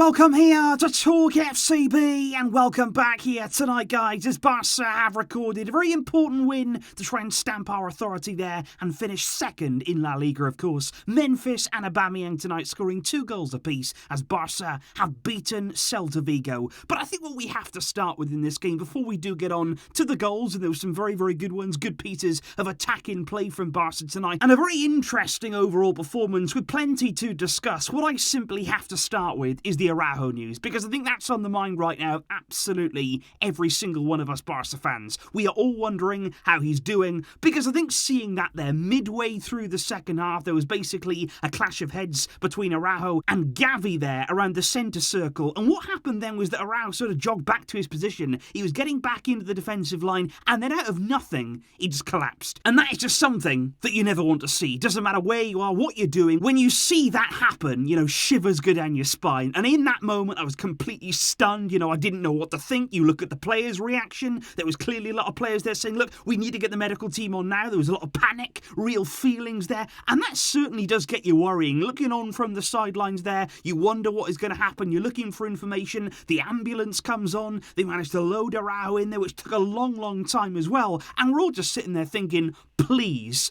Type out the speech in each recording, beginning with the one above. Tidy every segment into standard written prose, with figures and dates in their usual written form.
welcome here to TalkFCB, and welcome back here tonight, guys, as Barça have recorded a very important win to try and stamp our authority there and finish second in La Liga, of course. Memphis and Aubameyang tonight scoring 2 goals apiece as Barça have beaten Celta Vigo. But I think what we have to start with in this game, before we do get on to the goals, and there were some very, very good ones, good pieces of attacking play from Barça tonight, and a very interesting overall performance with plenty to discuss. What I simply have to start with is the Araujo news, because I think that's on the mind right now of absolutely every single one of us Barca fans. We are all wondering how he's doing, because I think seeing that there midway through the second half, there was basically a clash of heads between Araujo and Gavi there around the centre circle, and what happened then was that Araujo sort of jogged back to his position. He was getting back into the defensive line, and then out of nothing, he just collapsed. And that is just something that you never want to see. Doesn't matter where you are, what you're doing, when you see that happen, shivers go down your spine. And in that moment, I was completely stunned. I didn't know what to think. You look at the players' reaction. There was clearly a lot of players there saying, look, we need to get the medical team on now. There was a lot of panic, real feelings there. And that certainly does get you worrying. Looking on from the sidelines there, you wonder what is going to happen. You're looking for information. The ambulance comes on. They managed to load Araujo in there, which took a long, long time as well. And we're all just sitting there thinking, please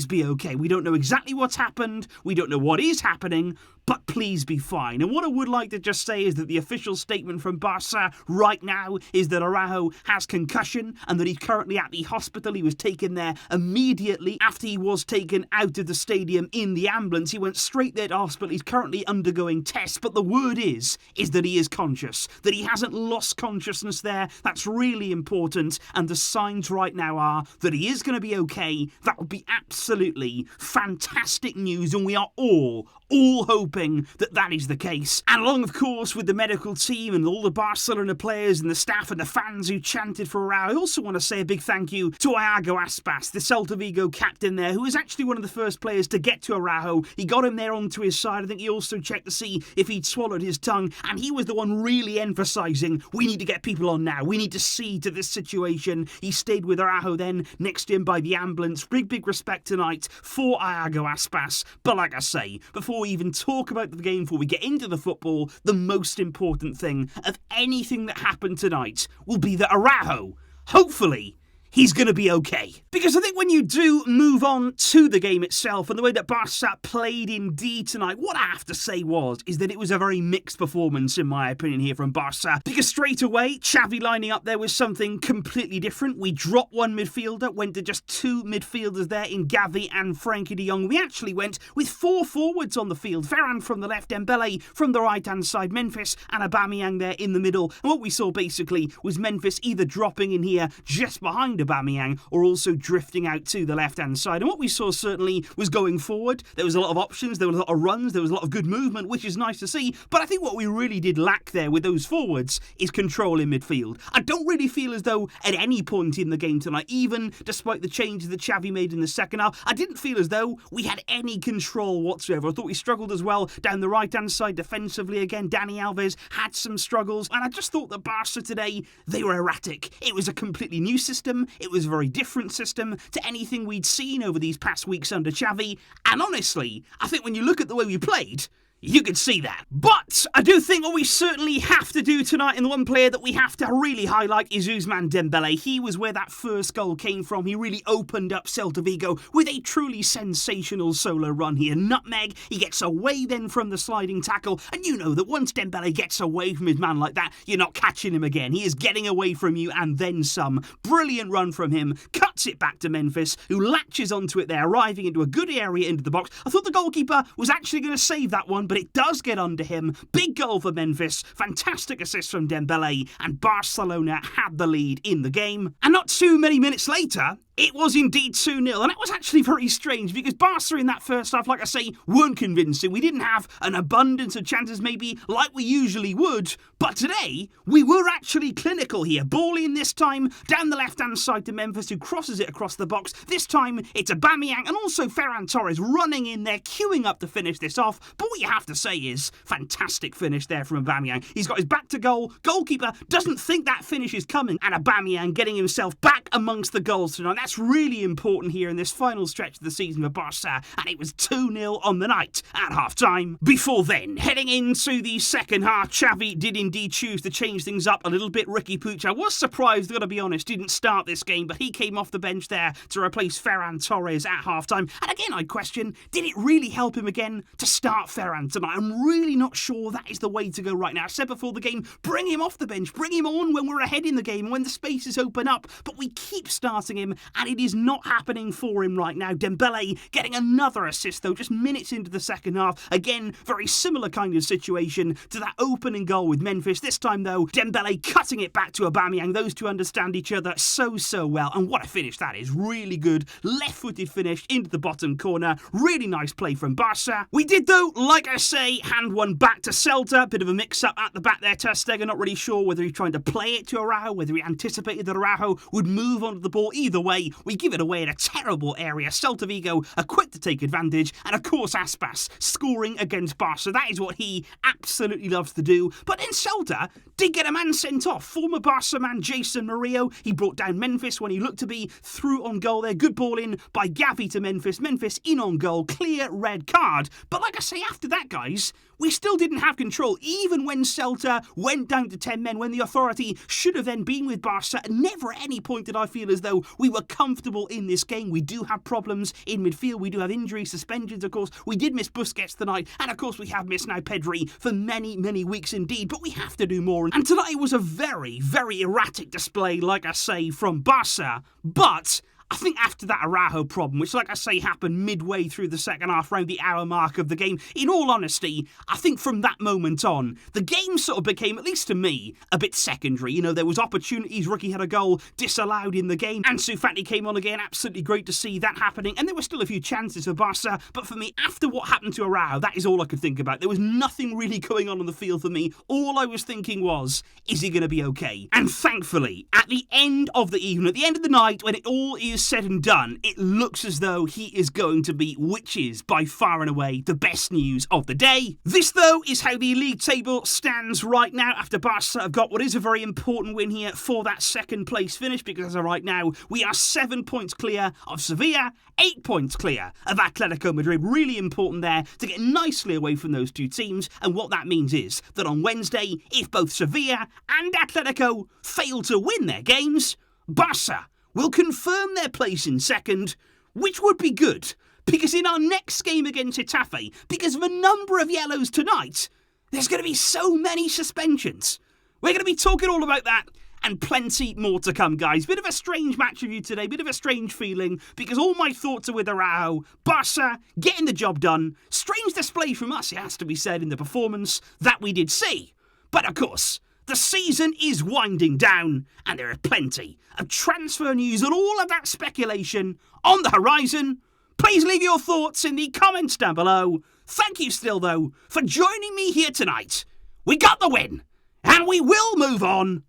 be okay. We don't know exactly what's happened. We don't know what is happening, but please be fine. And what I would like to just say is that the official statement from Barça right now is that Araujo has concussion and that he's currently at the hospital. He was taken there immediately after he was taken out of the stadium in the ambulance. He went straight there to hospital. He's currently undergoing tests, but the word is that he is conscious, that he hasn't lost consciousness there. That's really important, and the signs right now are that he is going to be okay. That would be absolutely fantastic news, and we are all hoping that that is the case. And along, of course, with the medical team and all the Barcelona players and the staff and the fans who chanted for Araujo, I also want to say a big thank you to Iago Aspas, the Celta Vigo captain there, who was actually one of the first players to get to Araujo. He got him there onto his side. I think he also checked to see if he'd swallowed his tongue, and he was the one really emphasising, we need to get people on now. We need to see to this situation. He stayed with Araujo then, next to him by the ambulance. Big respect tonight for Iago Aspas. But like I say, before we even talk about the game, before we get into the football, the most important thing of anything that happened tonight will be that Araujo, hopefully, he's going to be okay. Because I think when you do move on to the game itself and the way that Barça played indeed tonight, what I have to say is that it was a very mixed performance, in my opinion, here from Barça. Because straight away, Xavi lining up there was something completely different. We dropped one midfielder, went to just 2 midfielders there in Gavi and Frenkie de Jong. We actually went with 4 forwards on the field. Ferran from the left, Dembélé from the right-hand side, Memphis and Aubameyang there in the middle. And what we saw basically was Memphis either dropping in here just behind Aubameyang or also drifting out to the left-hand side. And what we saw certainly was going forward. There was a lot of options, there was a lot of runs, there was a lot of good movement, which is nice to see. But I think what we really did lack there with those forwards is control in midfield. I don't really feel as though at any point in the game tonight, even despite the changes that Xavi made in the second half, I didn't feel as though we had any control whatsoever. I thought we struggled as well down the right-hand side defensively. Again, Dani Alves had some struggles, and I just thought that Barca today, they were erratic. It was a completely new system. It was a very different system to anything we'd seen over these past weeks under Xavi. And honestly, I think when you look at the way we played, you could see that. But I do think what we certainly have to do tonight, and the one player that we have to really highlight, is Ousmane Dembélé. He was where that first goal came from. He really opened up Celta Vigo with a truly sensational solo run here. Nutmeg, he gets away then from the sliding tackle, and you know that once Dembélé gets away from his man like that, you're not catching him again. He is getting away from you and then some. Brilliant run from him, cuts it back to Memphis, who latches onto it there, arriving into a good area into the box. I thought the goalkeeper was actually going to save that one, but it does get under him. Big goal for Memphis, fantastic assist from Dembélé, and Barcelona had the lead in the game. And not too many minutes later, it was indeed 2-0, and that was actually very strange because Barca in that first half, like I say, weren't convincing. We didn't have an abundance of chances maybe like we usually would, but today we were actually clinical here. Ball in this time, down the left-hand side to Memphis, who crosses it across the box. This time it's Aubameyang and also Ferran Torres running in there, queuing up to finish this off. But what you have to say is, fantastic finish there from Aubameyang. He's got his back to goal. Goalkeeper doesn't think that finish is coming, and Aubameyang getting himself back amongst the goals tonight. That's really important here in this final stretch of the season for Barça, and it was 2-0 on the night at half-time. Before then, heading into the second half, Xavi did indeed choose to change things up a little bit. Ricky Puig, I was surprised, gotta be honest, didn't start this game, but he came off the bench there to replace Ferran Torres at half-time. And again, I question, did it really help him again to start Ferran tonight? I'm really not sure that is the way to go right now. I said before the game, bring him off the bench, bring him on when we're ahead in the game, when the spaces open up, but we keep starting him, and it is not happening for him right now. Dembélé getting another assist, though, just minutes into the second half. Again, very similar kind of situation to that opening goal with Memphis. This time, though, Dembélé cutting it back to Aubameyang. Those two understand each other so well, and what a finish that is. Really good, left-footed finish into the bottom corner. Really nice play from Barça. We did, though, like I say, hand one back to Celta. Bit of a mix-up at the back there. Ter Stegen not really sure whether he's trying to play it to Araujo, whether he anticipated that Araujo would move onto the ball. Either way, we give it away in a terrible area. Celta Vigo are quick to take advantage, and of course Aspas scoring against Barça. That is what he absolutely loves to do. But then Celta did get a man sent off. Former Barça man Jason Murillo. He brought down Memphis when he looked to be through on goal there. Good ball in by Gavi to Memphis. Memphis in on goal. Clear red card. But like I say, after that, guys, we still didn't have control, even when Celta went down to 10 men, when the authority should have then been with Barça. Never at any point did I feel as though we were comfortable in this game. We do have problems in midfield. We do have injuries, suspensions, of course. We did miss Busquets tonight, and of course we have missed now Pedri for many weeks indeed. But we have to do more. And tonight was a very erratic display, like I say, from Barça. But I think after that Araujo problem, which, like I say, happened midway through the second half, around the hour mark of the game, in all honesty, I think from that moment on, the game sort of became, at least to me, a bit secondary. You know, there was opportunities. Ricky had a goal disallowed in the game. Ansu Fati came on again. Absolutely great to see that happening. And there were still a few chances for Barça. But for me, after what happened to Araujo, that is all I could think about. There was nothing really going on the field for me. All I was thinking was, is he going to be okay? And thankfully, at the end of the evening, at the end of the night, when it all is said and done, it looks as though he is going to be, which is by far and away the best news of the day. This, though, is how the league table stands right now after Barca have got what is a very important win here for that second place finish, because as of right now, we are 7 points clear of Sevilla, 8 points clear of Atletico Madrid. Really important there to get nicely away from those two teams, and what that means is that on Wednesday, if both Sevilla and Atletico fail to win their games, Barca will confirm their place in second, which would be good, because in our next game against Getafe, because of a number of yellows tonight, there's going to be so many suspensions. We're going to be talking all about that and plenty more to come, guys. Bit of a strange match review today, bit of a strange feeling, because all my thoughts are with Araujo. Barca getting the job done. Strange display from us, it has to be said, in the performance that we did see. But of course, the season is winding down, and there are plenty of transfer news and all of that speculation on the horizon. Please leave your thoughts in the comments down below. Thank you still, though, for joining me here tonight. We got the win, and we will move on.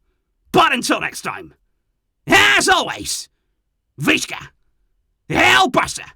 But until next time, as always, Visca El Barça.